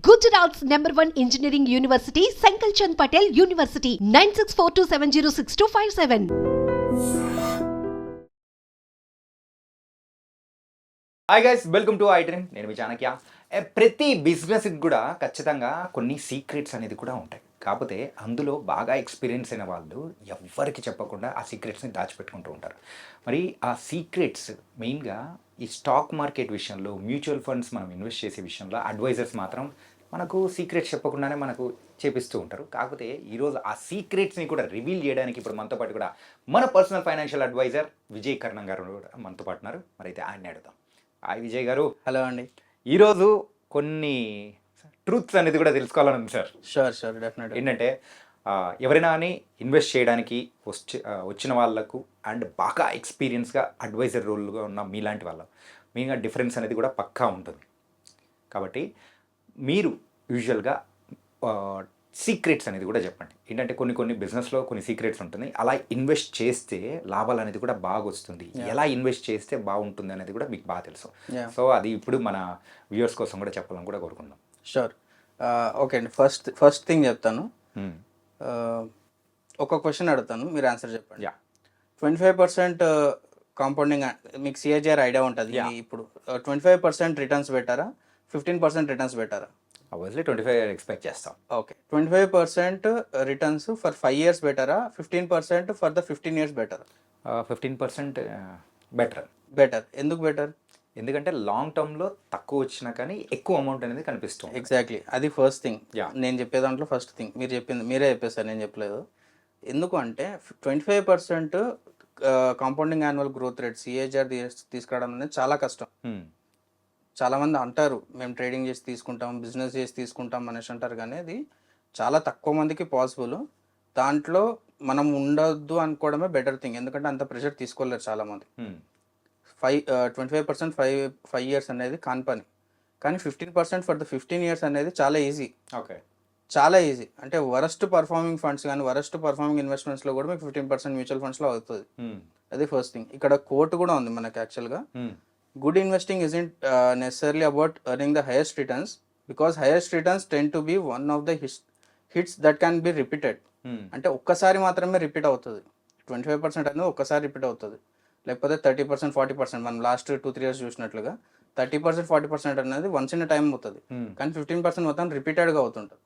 Gujarat's #1 engineering university, Sankalchand Patel University, 9642706257. Hi guys, welcome to I dream. నేను మీ చాణక్య. ప్రతి బిజినెస్కి కూడా ఖచ్చితంగా కొన్ని సీక్రెట్స్ అనేది కూడా ఉంటాయి. కాకపోతే అందులో బాగా ఎక్స్పీరియన్స్ అయిన వాళ్ళు ఎవ్వరికి చెప్పకుండా ఆ సీక్రెట్స్ని దాచిపెట్టుకుంటూ ఉంటారు. మరి ఆ సీక్రెట్స్ మెయిన్గా ఈ స్టాక్ మార్కెట్ విషయంలో, మ్యూచువల్ ఫండ్స్ మనం ఇన్వెస్ట్ చేసే విషయంలో అడ్వైజర్స్ మాత్రం మనకు సీక్రెట్స్ చెప్పకుండానే మనకు చేపిస్తూ ఉంటారు. కాకపోతే ఈరోజు ఆ సీక్రెట్స్ని కూడా రివీల్ చేయడానికి ఇప్పుడు మనతో పాటు కూడా మన పర్సనల్ ఫైనాన్షియల్ అడ్వైజర్ విజయ్ కర్ణం గారు కూడా మనతో పాటు ఉన్నారు. మరి అయితే ఆయన అడుగుదాం. హాయ్ విజయ్ గారు. హలో అండి. ఈరోజు కొన్ని ట్రూత్స్ అనేది కూడా తెలుసుకోవాలని ఉంది సార్. Sure definite. ఏంటంటే ఎవరైనా అని ఇన్వెస్ట్ చేయడానికి వచ్చిన వాళ్ళకు అండ్ బాగా ఎక్స్పీరియన్స్గా అడ్వైజర్ రోల్గా ఉన్న మీలాంటి వాళ్ళ మెయిన్గా డిఫరెన్స్ అనేది కూడా పక్కా ఉంటుంది. కాబట్టి మీరు యూజువల్గా సీక్రెట్స్ అనేది కూడా చెప్పండి. ఏంటంటే కొన్ని బిజినెస్లో కొన్ని సీక్రెట్స్ ఉంటుంది. అలా ఇన్వెస్ట్ చేస్తే లాభాలు అనేది కూడా బాగా వస్తుంది, ఎలా ఇన్వెస్ట్ చేస్తే బాగుంటుంది అనేది కూడా మీకు బాగా తెలుసు. సో అది ఇప్పుడు మన వ్యూవర్స్ కోసం కూడా చెప్పాలని కూడా కోరుకుందాం. షూర్. ఓకే అండి. ఫస్ట్ థింగ్ చెప్తాను. ఒక క్వశ్చన్ అడుగుతాను, మీరు ఆన్సర్ చెప్పండి. 25% కాంపౌండింగ్, మీకు సిఏజిఆర్ ఐడియా ఉంటుంది. ఇప్పుడు 25% రిటర్న్స్ బెటరా, 15% రిటర్న్స్ బెటరా? ఆబ్వియస్లీ 25 ఎక్స్పెక్ట్ చేస్తాం. ఓకే, 25% రిటర్న్స్ ఫర్ 5 years బెటరా, 15% ఫర్ ద 15 years బెటరా? 15% బెటర్. ఎందుకు బెటర్? ఎందుకంటే లాంగ్ టర్మ్లో తక్కువ వచ్చినా కానీ ఎక్కువ అమౌంట్ అనేది కనిపిస్తుంది. ఎగ్జాక్ట్లీ, అది ఫస్ట్ థింగ్. నేను చెప్పే దాంట్లో ఫస్ట్ థింగ్ మీరే చెప్పేసారు, నేను చెప్పలేదు. ఎందుకు అంటే 25% compounding annual growth rate CAGR తీసుకురావడం అనేది చాలా కష్టం. చాలామంది అంటారు మేము ట్రేడింగ్ చేసి తీసుకుంటాం, బిజినెస్ చేసి తీసుకుంటాం అనేసి అంటారు, కానీ అది చాలా తక్కువ మందికి పాసిబుల్. దాంట్లో మనం ఉండొద్దు అనుకోవడమే బెటర్ థింగ్, ఎందుకంటే అంత ప్రెషర్ తీసుకోలేరు చాలామంది. 25% 5 years అనేది కాని పని, కానీ 15% ఫర్ ద 15 years అనేది చాలా ఈజీ. ఓకే, చాలా ఈజీ. అంటే వరస్ట్ పర్ఫార్మింగ్ ఫండ్స్ కానీ వరస్ట్ పర్ఫార్మింగ్ ఇన్వెస్ట్మెంట్స్లో కూడా మీకు 15% మ్యూచువల్ ఫండ్స్లో అవుతుంది. అది ఫస్ట్ థింగ్. ఇక్కడ కోట్ కూడా ఉంది మనకి యాక్చువల్గా. Good investing isn't necessarily about earning the highest returns, because highest returns tend to be one of the hits that can be repeated. అంటే ఒక్కసారి మాత్రమే రిపీట్ అవుతుంది. 25% అనేది ఒక్కసారి రిపీట్ అవుతుంది. లేకపోతే 30%, 40% మనం లాస్ట్ 2-3 years చూసినట్లుగా 30%, 40% అనేది వన్స్ ఇన్ టైం అవుతుంది. కానీ 15% మొత్తం రిపీటెడ్గా అవుతుంటుంది.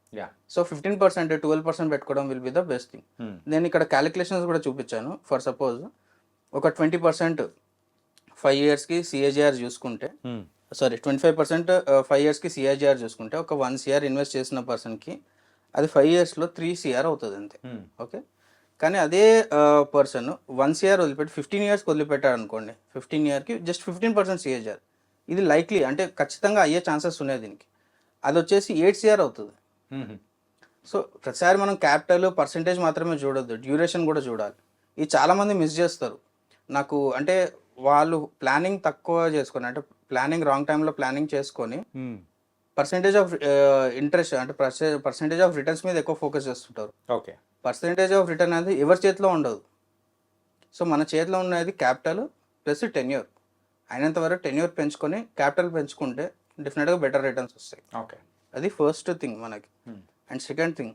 సో 15%, 12% పెట్టుకోవడం will be the best thing. నేను ఇక్కడ క్యాలిక్యులేషన్స్ కూడా చూపించాను. ఫర్ సపోజ్ ఒక 20% 5 yearsకి సిఏజిఆర్ చూసుకుంటే, 25% 5 yearsకి సిఏజిఆర్ చూసుకుంటే, ఒక 1 CR ఇన్వెస్ట్ చేసిన పర్సన్కి అది 5 yearsలో 3 CR అవుతుంది అంతే. ఓకే, కానీ అదే పర్సన్ 1 CR వదిలిపెట్టి 15 yearsకి వదిలిపెట్టాడు అనుకోండి, 15 yearsకి జస్ట్ 15% సిఏజిఆర్. ఇది లైక్లీ, అంటే ఖచ్చితంగా అయ్యే ఛాన్సెస్ ఉన్నాయి దీనికి. అది వచ్చేసి 8 CR అవుతుంది. సో ప్రతిసారి మనం క్యాపిటల్ పర్సంటేజ్ మాత్రమే చూడొద్దు, డ్యూరేషన్ కూడా చూడాలి. ఇది చాలామంది మిస్ చేస్తారు. నాకు అంటే వాళ్ళు ప్లానింగ్ తక్కువ చేసుకొని, అంటే ప్లానింగ్ రాంగ్ టైంలో ప్లానింగ్ చేసుకొని పర్సంటేజ్ ఆఫ్ ఇంట్రెస్ట్ అంటే పర్సంటేజ్ ఆఫ్ రిటర్న్స్ మీద ఎక్కువ ఫోకస్ చేస్తుంటారు. ఓకే, పర్సంటేజ్ ఆఫ్ రిటర్న్ అనేది ఎవరి చేతిలో ఉండదు. సో మన చేతిలో ఉన్నది క్యాపిటల్ ప్లస్ టెన్యూర్. అయినంత వరకు టెన్యూర్ పెంచుకొని క్యాపిటల్ పెంచుకుంటే డెఫినెట్గా బెటర్ రిటర్న్స్ వస్తాయి. ఓకే, అది ఫస్ట్ థింగ్ మనకి. అండ్ సెకండ్ థింగ్,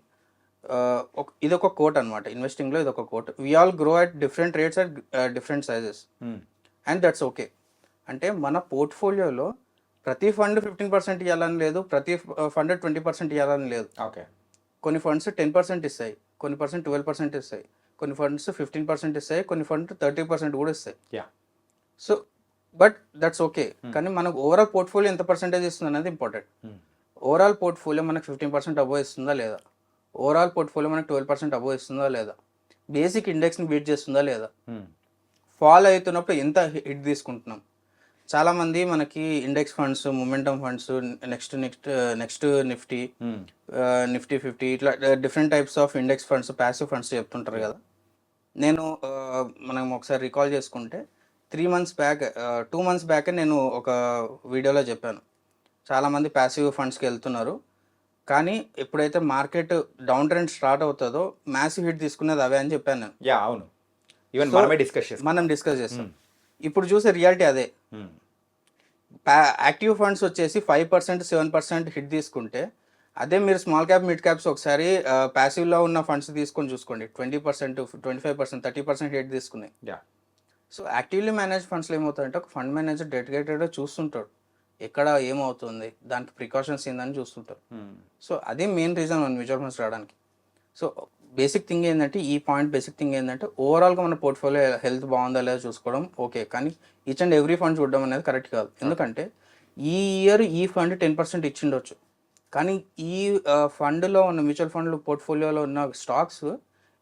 ఇది ఒక కోట్ అనమాట. ఇన్వెస్టింగ్లో ఇది ఒక quote. We all grow at different rates at different sizes and that's okay. అంటే మన పోర్ట్ఫోలియోలో ప్రతి ఫండ్ 15% ఇవ్వాలని లేదు, ప్రతి ఫండ్ 20% ఇవ్వాలని లేదు. ఓకే, కొన్ని ఫండ్స్ 10% ఇస్తాయి, కొన్ని 12% ఇస్తాయి, కొన్ని ఫండ్స్ 15% ఇస్తాయి, కొన్ని ఫండ్స్ 30% కూడా ఇస్తాయి. So but that's okay. కానీ మనకు ఓవరాల్ పోర్ట్ఫోలియో ఎంత పర్సెంటేజ్ ఇస్తుంది అనేది ఇంపార్టెంట్. ఓవరాల్ పోర్ట్ఫోలియో మనకు 15% అబోవ్ ఇస్తుందా లేదా, ఓవరాల్ పోర్ట్ఫోలియో మనకు 12% అబోవ్ ఇస్తుందా లేదా, బేసిక్ ఇండెక్స్ని బీట్ చేస్తుందా లేదా, ఫాల్ అవుతున్నప్పుడు ఎంత హిట్ తీసుకుంటున్నాం. చాలామంది మనకి index funds, momentum funds, next Nifty 50 ఇట్లా different types of index funds, passive funds చెప్తుంటారు కదా. నేను మనం ఒకసారి రికాల్ చేసుకుంటే 2 months బ్యాక్ నేను ఒక వీడియోలో చెప్పాను, చాలామంది ప్యాసివ్ ఫండ్స్కి వెళ్తున్నారు, కానీ ఎప్పుడైతే మార్కెట్ డౌన్ ట్రెండ్ స్టార్ట్ అవుతుందో మ్యాసివ్ హిట్ తీసుకునేది అవే అని చెప్పాను నేను. అవును, మనం డిస్కస్ చేస్తాం. ఇప్పుడు చూసే రియాలిటీ అదే. యాక్టివ్ ఫండ్స్ వచ్చేసి 5%, 7% హిట్ తీసుకుంటే అదే మీరు స్మాల్ క్యాప్ మిడ్ క్యాప్స్ ఒకసారి ప్యాసివ్లో ఉన్న ఫండ్స్ తీసుకొని చూసుకోండి, 20%, 25%, 30% రేట్ తీసుకున్నాయి. యా. సో యాక్టివ్లీ మేనేజ్ ఫండ్స్లో ఏమవుతాయంటే ఒక ఫండ్ మేనేజర్ డెడికేటెడ్గా చూస్తుంటాడు ఎక్కడ ఏమవుతుంది, దానికి ప్రికాషన్స్ ఏందని చూస్తుంటారు. సో అదే మెయిన్ రీజన్ మన మ్యూచువల్ ఫండ్స్ రావడానికి. సో బేసిక్ థింగ్ ఏంటంటే బేసిక్ థింగ్ ఏంటంటే ఓవరాల్గా మన పోర్ట్ఫోలియో హెల్త్ బాగుందా లేదా చూసుకోవడం ఓకే, కానీ ఈచ్ అండ్ ఎవ్రీ ఫండ్ చూడడం అనేది కరెక్ట్ కాదు. ఎందుకంటే ఈ ఇయర్ ఈ ఫండ్ 10% ఇచ్చిండొచ్చు, కానీ ఈ ఫండ్లో ఉన్న మ్యూచువల్ ఫండ్లు పోర్ట్ఫోలియోలో ఉన్న స్టాక్స్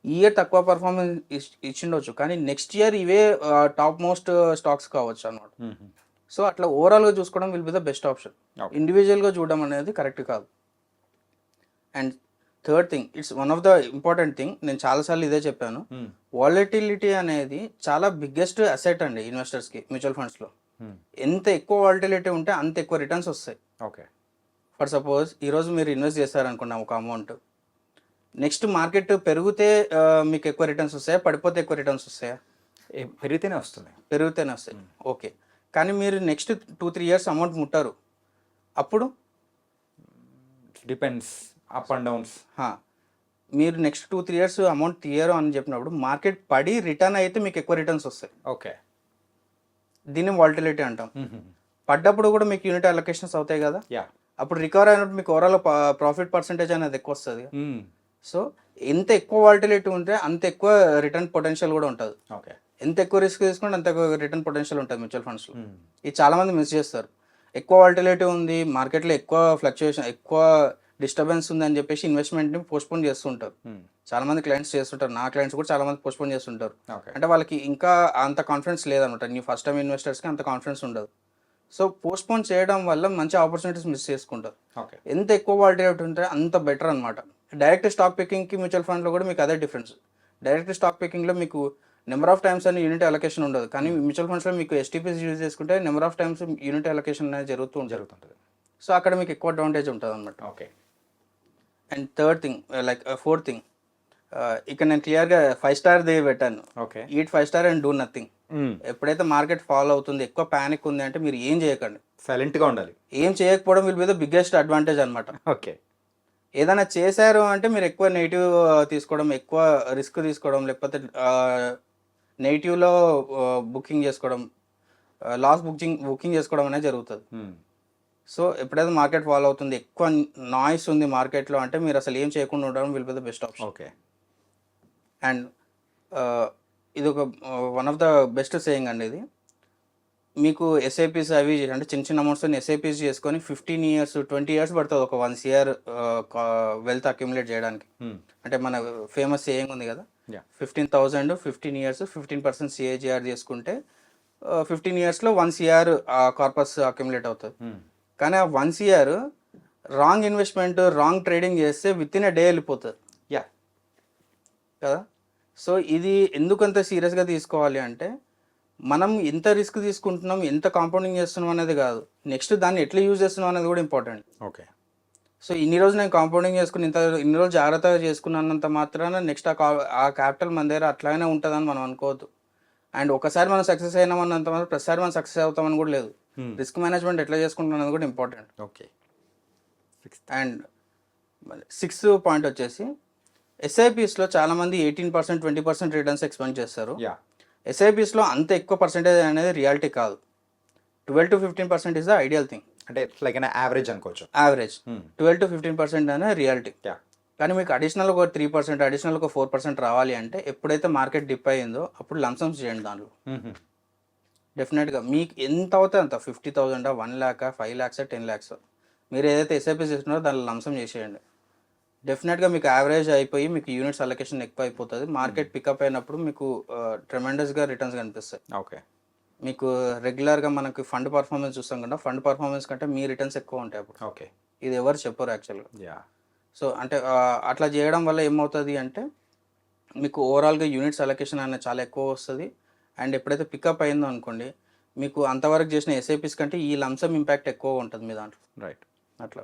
ఈ ఇయర్ తక్కువ పర్ఫార్మెన్స్ ఇచ్చిండొచ్చు, కానీ నెక్స్ట్ ఇయర్ ఇవే టాప్ మోస్ట్ స్టాక్స్ కావచ్చు అనమాట. సో అట్లా ఓవరాల్గా చూసుకోవడం will be the best option. ఇండివిజువల్గా చూడడం అనేది కరెక్ట్ కాదు. And third thing, it's one of the important thing, నేను చాలాసార్లు ఇదే చెప్పాను, వాలటిలిటీ అనేది చాలా బిగ్గెస్ట్ అసెట్ అండి ఇన్వెస్టర్స్కి మ్యూచువల్ ఫండ్స్లో. ఎంత ఎక్కువ వాలటిలిటీ ఉంటే అంత ఎక్కువ రిటర్న్స్ వస్తాయి. ఓకే. ఫర్ సపోజ్ ఈరోజు మీరు ఇన్వెస్ట్ చేస్తారనుకున్నాం ఒక అమౌంట్, నెక్స్ట్ మార్కెట్ పెరిగితే మీకు ఎక్కువ రిటర్న్స్ వస్తాయా, పడిపోతే ఎక్కువ రిటర్న్స్ వస్తాయా? పెరిగితేనే వస్తుంది. పెరిగితేనే వస్తాయి. ఓకే, కానీ మీరు నెక్స్ట్ 2-3 years అమౌంట్ ముట్టారు, అప్పుడు డిపెండ్స్ అప్ అండ్ డౌన్స్. మీరు నెక్స్ట్ 2-3 years అమౌంట్ తీయరు అని చెప్పినప్పుడు మార్కెట్ పడి రిటర్న్ అయితే మీకు ఎక్కువ రిటర్న్స్ వస్తాయి. ఓకే, దీన్ని వాలటిలిటీ అంటాం. పడ్డప్పుడు కూడా మీకు యూనిట్ అలొకేషన్స్ అవుతాయి కదా, యా, అప్పుడు రికవర్ అయినప్పుడు మీకు ఓవరాల్ ప్రాఫిట్ పర్సెంటేజ్ అనేది ఎక్కువ వస్తుంది. సో ఎంత ఎక్కువ వాలటిలిటీ ఉంటే అంత ఎక్కువ రిటర్న్ పొటెన్షియల్ కూడా ఉంటుంది. ఓకే, ఎంత ఎక్కువ రిస్క్ తీసుకుంటే అంత ఎక్కువ రిటర్న్ పొటెన్షియల్ ఉంటుంది మ్యూచువల్ ఫండ్స్లో. ఇది చాలామంది మిస్ చేస్తారు. ఎక్కువ వాలటిలిటీ ఉంది, మార్కెట్లో ఎక్కువ ఫ్లక్చుయేషన్, ఎక్కువ డిస్టర్బెన్స్ ఉంది అని చెప్పేసి ఇన్వెస్ట్మెంట్ని పోస్ట్పోన్ చేస్తుంటారు. చాలామంది క్లయింట్స్ చేస్తుంటారు, నా క్లయింట్స్ కూడా చాలామంది పోస్ట్పోన్ చేస్తుంటారు. అంటే వాళ్ళకి ఇంకా అంత కాన్ఫిడెన్స్ లేదనమాట, నీ ఫస్ట్ టైం ఇన్వెస్టర్స్కి అంత కాన్ఫిడెన్స్ ఉండదు. సో పోస్ట్పోన్ చేయడం వల్ల మంచి ఆపర్చునిటీస్ మిస్ చేసుకుంటారు. ఎంత ఎక్కువ వాలటిలిటీ ఉంటే అంత బెటర్ అనమాట. డైరెక్ట్ స్టాక్ పికింగ్కి మ్యూచువల్ ఫండ్లో కూడా మీకు అదే డిఫరెన్స్. డైరెక్ట్ స్టాక్ పికింగ్లో మీకు నెంబర్ ఆఫ్ టైమ్స్ అని యూనిట్ అలొకేషన్ ఉండదు, కానీ మ్యూచువల్ ఫండ్స్లో మీకు ఎస్టీపీస్ యూజ్ చేసుకుంటే number of times unit allocation అనేది జరుగుతుంటుంది. సో అక్కడ మీకు ఎక్కువ అడ్వాంటేజ్ ఉంటుంది అనమాట. Okay. And third thing, fourth thing, ఇక్కడ నేను క్లియర్గా 5 star పెట్టాను. Okay, eat 5 star and do nothing. ఎప్పుడైతే మార్కెట్ ఫాలో అవుతుంది, ఎక్కువ ప్యానిక్ ఉంది అంటే మీరు ఏం చేయకండి, సైలెంట్గా ఉండాలి. ఏం చేయకపోవడం will be the biggest advantage అనమాట. ఓకే, ఏదైనా చేశారు అంటే మీరు ఎక్కువ నెగిటివ్ తీసుకోవడం, ఎక్కువ రిస్క్ తీసుకోవడం, లేకపోతే నెగిటివ్లో బుకింగ్ చేసుకోవడం, లాస్ బుకింగ్ చేసుకోవడం అనేది జరుగుతుంది. సో ఎప్పుడైతే మార్కెట్ ఫాలో అవుతుంది, ఎక్కువ నాయిస్ ఉంది మార్కెట్లో అంటే మీరు అసలు ఏం చేయకుండా ఉండడం will be the best option. Okay. And ఇది ఒక one of the best saying అండి. ఇది మీకు ఎస్ఐపీస్ అవి అంటే చిన్న చిన్న అమౌంట్స్తో ఎస్ఐపీస్ చేసుకొని 15 years 20 years పడుతుంది ఒక 1 year వెల్త్ అక్యుములేట్ చేయడానికి. అంటే మన ఫేమస్ సేయింగ్ ఉంది కదా, 15,000 15 years 15% CAGR చేసుకుంటే 15 yearsలో 1 CR కార్పస్ అక్యుములేట్ అవుతుంది. కానీ ఆ 1 CR wrong investment, wrong trading చేస్తే విత్ ఇన్ ఎ డే వెళ్ళిపోతుంది. యా, కదా. సో ఇది ఎందుకంత సీరియస్గా తీసుకోవాలి అంటే మనం ఎంత రిస్క్ తీసుకుంటున్నాం, ఎంత కాంపౌండింగ్ చేస్తున్నాం అనేది కాదు, నెక్స్ట్ దాన్ని ఎట్లా యూజ్ చేస్తున్నాం అనేది కూడా ఇంపార్టెంట్. ఓకే. సో ఇన్ని రోజులు నేను కాంపౌండింగ్ చేసుకుని ఇన్ని రోజులు జాగ్రత్తగా చేసుకున్నంత మాత్రాన నెక్స్ట్ ఆ క్యాపిటల్ మన దగ్గర అట్లానే ఉంటుందని మనం అనుకోవద్దు. అండ్ ఒకసారి మనం సక్సెస్ అయినామన్నంత మాత్రం ప్రతిసారి మనం సక్సెస్ అవుతామని కూడా లేదు. రిస్క్ మేనేజ్మెంట్ ఎట్లా చేసుకుంటున్నాం అనేది కూడా important. Okay. And 6th point వచ్చేసి ఎస్ఐపిస్లో చాలామంది 18% 20% రిటర్న్స్ ఎక్స్పెక్ట్ చేస్తారు. ఎస్ఐపిస్లో అంత ఎక్కువ పర్సెంటేజ్ అనేది రియాలిటీ కాదు. 12 to 15% is the ideal thing. అంటే లైక్ యావరేజ్ అనుకోవచ్చు. యావరేజ్ 12 to 15% అనేది రియాలిటీ. కానీ మీకు అడిషనల్ ఒక 3%, అడిషనల్ ఒక 4% రావాలి అంటే ఎప్పుడైతే మార్కెట్ డిప్ అయ్యిందో అప్పుడు లంసమ్స్ చేయండి. దాంట్లో డెఫినెట్గా మీకు ఎంత అవుతుంది అంత, 50,000, 1 lakh, 5 lakhs, 10 lakhs మీరు ఏదైతే ఎస్ఐపీస్ చేస్తున్నారో దాంట్లో లంసం చేసేయండి. డెఫినెట్గా మీకు యావరేజ్ అయిపోయి మీకు యూనిట్స్ అలొకేషన్ ఎక్కువ అయిపోతుంది. మార్కెట్ పికప్ అయినప్పుడు మీకు ట్రెమెండస్గా రిటర్న్స్ కనిపిస్తాయి. ఓకే. మీకు రెగ్యులర్గా మనకి ఫండ్ పర్ఫార్మెన్స్ చూస్తాం కదా, ఫండ్ పర్ఫార్మెన్స్ కంటే మీ రిటర్న్స్ ఎక్కువ ఉంటాయి అప్పుడు. ఓకే. ఇది ఎవరు చెప్పరు యాక్చువల్గా. యా. సో అంటే అట్లా చేయడం వల్ల ఏమవుతుంది అంటే మీకు ఓవరాల్గా యూనిట్స్ అలొకేషన్ అనేది చాలా ఎక్కువ వస్తుంది. అండ్ ఎప్పుడైతే పికప్ అయిందో అనుకోండి, మీకు అంతవరకు చేసిన ఎస్ఐపీస్ కంటే ఈ లంసమ్ ఇంపాక్ట్ ఎక్కువ ఉంటుంది మీ దాంట్లో. రైట్. అట్లా.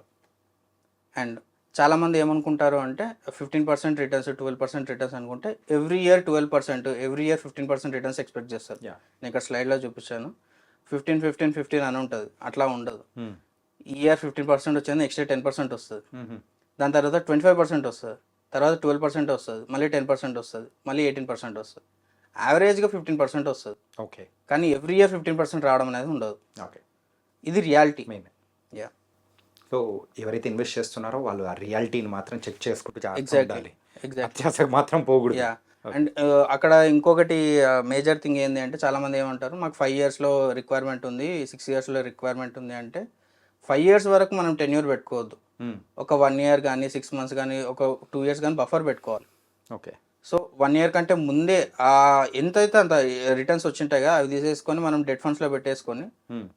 అండ్ చాలామంది ఏమనుకుంటారు అంటే 15% రిటర్న్స్, 12% రిటర్న్స్ అనుకుంటే every year 12%, every year 15% returns expect చేస్తారు. నేను ఇక్కడ స్లైడ్లో చూపించాను, 15 అని ఉంటుంది. అట్లా ఉండదు. ఈ ఇయర్ 15% వచ్చింది, నెక్స్ట్ ఇయర్ 10% వస్తుంది. దాని తర్వాత 25% వస్తుంది, తర్వాత 12% వస్తుంది, మళ్ళీ 10% వస్తుంది, మళ్ళీ 18% వస్తుంది. యావరేజ్గా 15% వస్తుంది. ఓకే. కానీ ఎవ్రీ ఇయర్ 15% రావడం అనేది ఉండదు. ఓకే. ఇది రియాలిటీ. మెయిన్. యా, సో ఎవరైతే ఇన్వెస్ట్ చేస్తున్నారో వాళ్ళు ఆ రియాలిటీని మాత్రం చెక్ చేసుకుంటూ జాగ్రత్తగా ఎగ్జాక్ట్లీ ఉండాలి. ఎగ్జాక్ట్లీ. అత్యాశకు మాత్రం పోకూడదు. యా, అండ్ అక్కడ ఇంకొకటి మేజర్ థింగ్ ఏంటి అంటే చాలామంది ఏమంటారు మాకు 5 yearsలో రిక్వైర్మెంట్ ఉంది, 6 yearsలో రిక్వైర్మెంట్ ఉంది అంటే 5 years వరకు మనం టెన్యూర్ పెట్టుకోవద్దు. ఒక 1 year కానీ 6 months కానీ ఒక 2 years కానీ బఫర్ పెట్టుకోవాలి. ఓకే. సో 1 year కంటే ముందే ఎంతైతే అంత రిటర్న్స్ వచ్చింటాయో అవి తీసేసుకొని మనం డెట్ ఫండ్స్లో పెట్టేసుకొని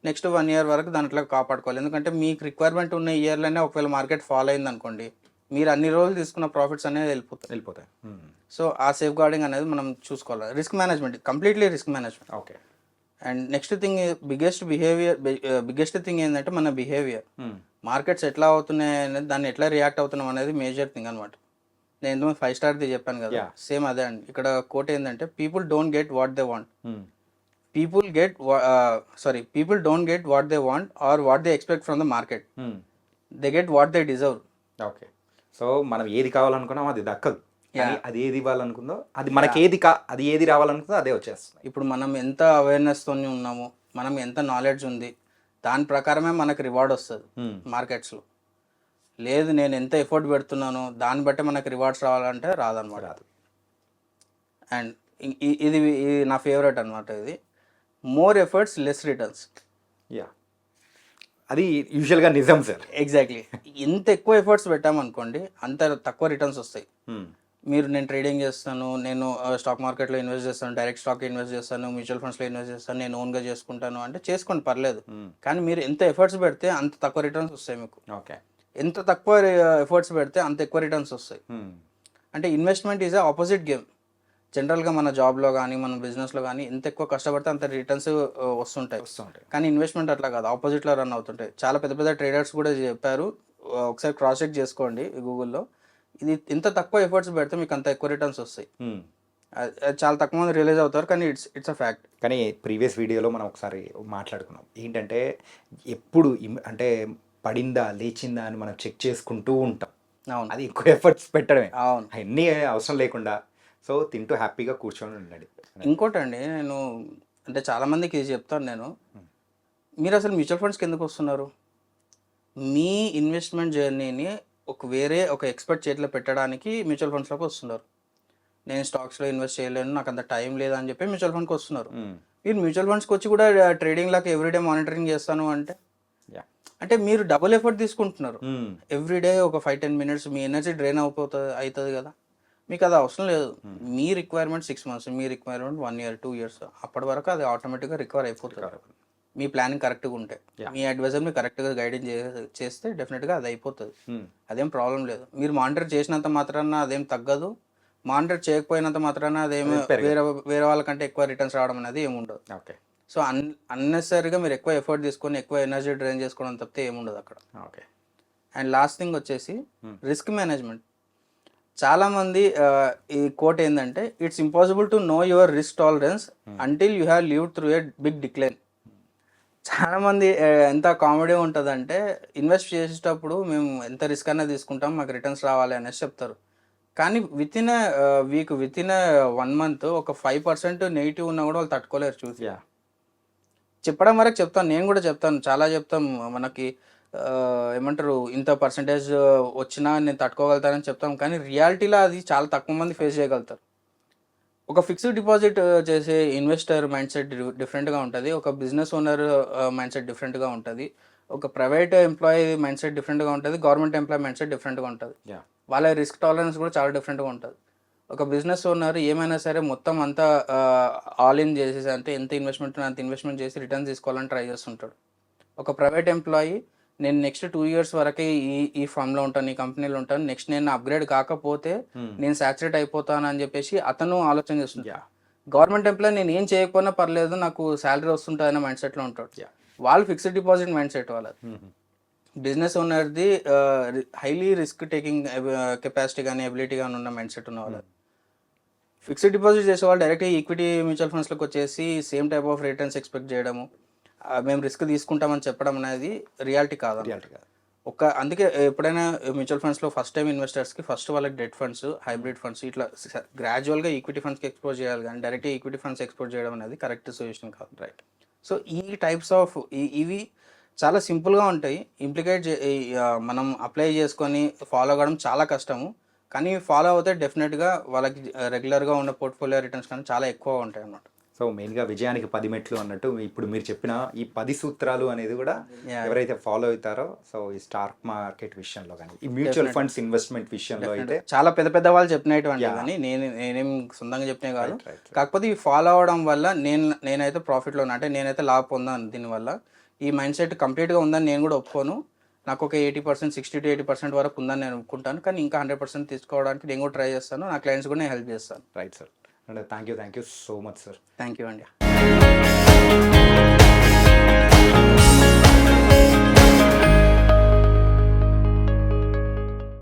నెక్స్ట్ 1 year వరకు దాంట్లో కాపాడుకోవాలి. ఎందుకంటే మీకు రిక్వైర్మెంట్ ఉన్న ఇయర్లోనే ఒకవేళ మార్కెట్ ఫాలో అయింది అనుకోండి, మీరు అన్ని రోజులు తీసుకున్న ప్రాఫిట్స్ అనేది వెళ్ళిపోతాయి. సో ఆ సేఫ్ గార్డింగ్ అనేది మనం చూసుకోవాలి. Risk management, completely risk management. Okay. And next thing biggest thing ఏంటంటే మన బిహేవియర్. మార్కెట్స్ ఎట్లా అవుతున్నాయి అనేది, దాన్ని ఎట్లా రియాక్ట్ అవుతున్నాం అనేది మేజర్ థింగ్ అనమాట. నేను ఎందుకు 5 starది చెప్పాను కదా, సేమ్ అదే అండి. ఇక్కడ కోట్ ఏంటంటే people don't get what they want, people don't get what they want or what they expect from the market, they get what they deserve. Okay. So మనం ఏది కావాలనుకున్నామో అది దక్కదు. అది ఏది ఇవ్వాలనుకుందో అది మనకి అది ఏది రావాలనుకుందో అదే వచ్చేస్తుంది. ఇప్పుడు మనం ఎంత అవేర్నెస్తో ఉన్నామో, మనం ఎంత నాలెడ్జ్ ఉంది, దాని ప్రకారమే మనకు రివార్డ్ వస్తుంది మార్కెట్స్లో. లేదు నేను ఎంత ఎఫర్ట్ పెడుతున్నానో దాన్ని బట్టి మనకు రివార్డ్స్ రావాలంటే రాదనమాట. అండ్ ఇది నా ఫేవరెట్ అనమాట. ఇది more efforts less returns. Yeah, అది యూజువల్గా నిజం సార్. ఎగ్జాక్ట్లీ. ఎంత ఎక్కువ ఎఫర్ట్స్ పెట్టామనుకోండి అంత తక్కువ రిటర్న్స్ వస్తాయి. మీరు నేను ట్రేడింగ్ చేస్తాను, నేను స్టాక్ మార్కెట్లో ఇన్వెస్ట్ చేస్తాను, డైరెక్ట్ స్టాక్ ఇన్వెస్ట్ చేస్తాను, మ్యూచువల్ ఫండ్స్లో ఇన్వెస్ట్ చేస్తాను, నేను ఓన్గా చేసుకుంటాను అంటే చేసుకోండి, పర్లేదు. కానీ మీరు ఎంత ఎఫర్ట్స్ పెడితే అంత తక్కువ రిటర్న్స్ వస్తాయి మీకు. ఓకే. ఎంత తక్కువ ఎఫర్ట్స్ పెడితే అంత ఎక్కువ రిటర్న్స్ వస్తాయి. అంటే ఇన్వెస్ట్మెంట్ ఈజ్ ఆపోజిట్ గేమ్. జనరల్గా మన జాబ్లో కానీ మన బిజినెస్లో కానీ ఎంత ఎక్కువ కష్టపడితే అంత రిటర్న్స్ వస్తుంటాయి. కానీ ఇన్వెస్ట్మెంట్ అట్లా కాదు, ఆపోజిట్లో రన్ అవుతుంటాయి. చాలా పెద్ద పెద్ద ట్రేడర్స్ కూడా చెప్పారు, ఒకసారి క్రాస్ చెక్ చేసుకోండి గూగుల్లో. ఇది ఎంత తక్కువ ఎఫర్ట్స్ పెడితే మీకు అంత ఎక్కువ రిటర్న్స్ వస్తాయి. చాలా తక్కువ మంది రియలైజ్ అవుతారు, కానీ ఇట్స్ అ ఫ్యాక్ట్. కానీ ప్రీవియస్ వీడియోలో మనం ఒకసారి మాట్లాడుకున్నాం ఏంటంటే ఎప్పుడు అంటే పడిందా లేచిందా అని మనం చెక్ చేసుకుంటూ ఉంటాం. అవును, అది ఎక్కువ ఎఫర్ట్స్ పెట్టడమే. అవును, అన్నీ అవసరం లేకుండా సో తింటూ హ్యాపీగా కూర్చొని ఉండండి. ఇంకోటండి, నేను అంటే చాలామందికి ఇది చెప్తాను నేను, మీరు అసలు మ్యూచువల్ ఫండ్స్కి ఎందుకు వస్తున్నారు? మీ ఇన్వెస్ట్మెంట్ జర్నీని వేరే ఒక ఎక్స్పర్ట్ చేతిలో పెట్టడానికి మ్యూచువల్ ఫండ్స్లోకి వస్తున్నారు. నేను స్టాక్స్లో ఇన్వెస్ట్ చేయలేను, నాకు అంత టైం లేదని చెప్పి మ్యూచువల్ ఫండ్కి వస్తున్నారు. మీరు మ్యూచువల్ ఫండ్స్కి వచ్చి కూడా ట్రేడింగ్ లాగా ఎవ్రీడే మానిటరింగ్ చేస్తాను అంటే మీరు డబుల్ ఎఫర్ట్ తీసుకుంటున్నారు. ఎవ్రీడే ఒక 5-10 minutes మీ ఎనర్జీ డ్రైన్ అవుతుంది కదా. మీకు అది అవసరం లేదు. మీ రిక్వైర్మెంట్ 6 months, మీ రిక్వైర్మెంట్ 1 year 2 years, అప్పటి వరకు అది ఆటోమేటిక్గా రికవర్ అయిపోతుంది. మీ ప్లానింగ్ కరెక్ట్గా ఉంటే, మీ అడ్వైజర్ని కరెక్ట్గా గైడెన్స్ చేస్తే డెఫినెట్గా అది అయిపోతుంది. అదేం ప్రాబ్లం లేదు. మీరు మానిటర్ చేసినంత మాత్రాన అదేం తగ్గదు, మానిటర్ చేయకపోయినంత మాత్రాన అదేమో వేరే వాళ్ళకంటే ఎక్కువ రిటర్న్స్ రావడం అనేది ఏమి ఉండదు. ఓకే. సో అన్నెసరీగా మీరు ఎక్కువ ఎఫర్ట్ తీసుకొని ఎక్కువ ఎనర్జీ డ్రైన్ చేసుకోవడం తప్పితే ఏముండదు అక్కడ. ఓకే. అండ్ లాస్ట్ థింగ్ వచ్చేసి రిస్క్ మేనేజ్మెంట్. చాలామంది ఈ కోట్ ఏంటంటే it's impossible to know your risk tolerance until you have lived through a big decline. చాలామంది ఎంత కామెడీ ఉంటుందంటే ఇన్వెస్ట్ చేసేటప్పుడు మేము ఎంత రిస్క్ అయినా తీసుకుంటాం, మాకు రిటర్న్స్ రావాలి అనేసి చెప్తారు. కానీ వితిన్ వీక్, వితిన్ 1 month ఒక 5% నెగిటివ్ ఉన్నా కూడా వాళ్ళు తట్టుకోలేరు. చూసి చెప్పడం వరకు చెప్తాను, నేను కూడా చెప్తాను, చాలా చెప్తాం. మనకి ఏమంటారు ఇంత పర్సంటేజ్ వచ్చినా నేను తట్టుకోగలుగుతానని చెప్తాం, కానీ రియాలిటీలో అది చాలా తక్కువ మంది ఫేస్ చేయగలుగుతారు. ఒక ఫిక్స్డ్ డిపాజిట్ చేసే ఇన్వెస్టర్ మైండ్ సెట్ డిఫరెంట్గా ఉంటుంది, ఒక బిజినెస్ ఓనర్ మైండ్ సెట్ డిఫరెంట్గా ఉంటుంది, ఒక ప్రైవేట్ ఎంప్లాయీ మైండ్ సెట్ డిఫరెంట్గా ఉంటుంది, గవర్నమెంట్ ఎంప్లాయీ మైండ్ సెట్ డిఫరెంట్గా ఉంటుంది. వాళ్ళ రిస్క్ టాలరెన్స్ కూడా చాలా డిఫరెంట్గా ఉంటుంది. ఒక బిజినెస్ ఓనర్ ఏమైనా సరే మొత్తం అంతా ఆల్ ఇన్ చేసేసి, అంటే ఎంత ఇన్వెస్ట్మెంట్ అంత ఇన్వెస్ట్మెంట్ చేసి రిటర్న్స్ తీసుకోవాలని ట్రై చేస్తుంటాడు. ఒక ప్రైవేట్ ఎంప్లాయీ నేను నెక్స్ట్ 2 years వరకే ఈ ఫర్మ్లో ఉంటాను, ఈ కంపెనీలో ఉంటాను, నెక్స్ట్ నేను అప్గ్రేడ్ కాకపోతే నేను సాచురేట్ అయిపోతాను అని చెప్పేసి అతను ఆలోచన చేస్తుంటాడు. గవర్నమెంట్ ఎంప్లాయీ నేను ఏం చేయకపోయినా పర్లేదు, నాకు శాలరీ వస్తుంటుంది అనే మైండ్ సెట్లో ఉంటాడు. వాళ్ళు ఫిక్స్డ్ డిపాజిట్ మైండ్ సెట్ వాళ్ళది. బిజినెస్ ఓనర్ది హైలీ రిస్క్ టేకింగ్ కెపాసిటీ కానీ ఎబిలిటీ కానీ ఉన్న మైండ్ సెట్ ఉన్న వాళ్ళది. ఫిక్స్డ్ డిపాజిట్ చేసేవాళ్ళు డైరెక్ట్గా ఈక్విటీ మ్యూచువల్ ఫండ్స్లోకి వచ్చేసి same type of returns expect చేయడము, మేము రిస్క్ తీసుకుంటామని చెప్పడం అనేది రియాలిటీ కాదు. అందుకే ఎప్పుడైనా మ్యూచువల్ ఫండ్స్లో ఫస్ట్ టైం ఇన్వెస్టర్స్కి ఫస్ట్ వాళ్ళకి డెట్ ఫండ్స్, హైబ్రిడ్ ఫండ్స్ ఇట్లా గ్రాడ్యువల్గా ఈక్విటీ ఫండ్స్కి ఎక్స్పోజ్ చేయాలి, కానీ డైరెక్ట్ ఈక్విటీ ఫండ్స్ ఎక్స్పోజ్ చేయడం అనేది కరెక్ట్ సొల్యూషన్ కాదు. రైట్. సో ఈ టైప్స్ ఆఫ్ ఇవి చాలా సింపుల్గా ఉంటాయి, మనం అప్లై చేసుకొని ఫాలో అవ్వడం చాలా కష్టము, కానీ ఫాలో అవుతే డెఫినెట్గా వాళ్ళకి రెగ్యులర్గా ఉన్న పోర్ట్ఫోలియో రిటర్న్స్ కానీ చాలా ఎక్కువ ఉంటాయి అన్నమాట. సో మెయిన్గా విజయానికి 10 మెట్లు అన్నట్టు ఇప్పుడు మీరు చెప్పిన ఈ 10 సూత్రాలు అనేది కూడా Yeah. ఎవరైతే ఫాలో అవుతారో, సో ఈ స్టాక్ మార్కెట్ విషయంలో కానీ ఈ మ్యూచువల్ ఫండ్స్ ఇన్వెస్ట్మెంట్ విషయంలో అయితే చాలా పెద్ద పెద్ద వాళ్ళు చెప్పినటువంటి Yeah. కానీ నేనేం సొంతంగా చెప్పినే కాదు. Right, right. కాకపోతే ఈ ఫాలో అవడం వల్ల నేనైతే ప్రాఫిట్లో ఉన్నా, అంటే నేనైతే లాభ పొందాను దీనివల్ల. ఈ మైండ్ సెట్ కంప్లీట్గా ఉందని నేను కూడా ఒప్పుకోను. నాకు ఒక 80%, 60 to 80% వరకు ఉందని నేను ఒప్పుకుంటాను, కానీ ఇంకా 100% తీసుకోవడానికి నేను కూడా ట్రై చేస్తాను, నా క్లయింట్స్ కూడా నేను హెల్ప్ చేస్తాను. Right sir. And thank you so much sir. Thank you అండి.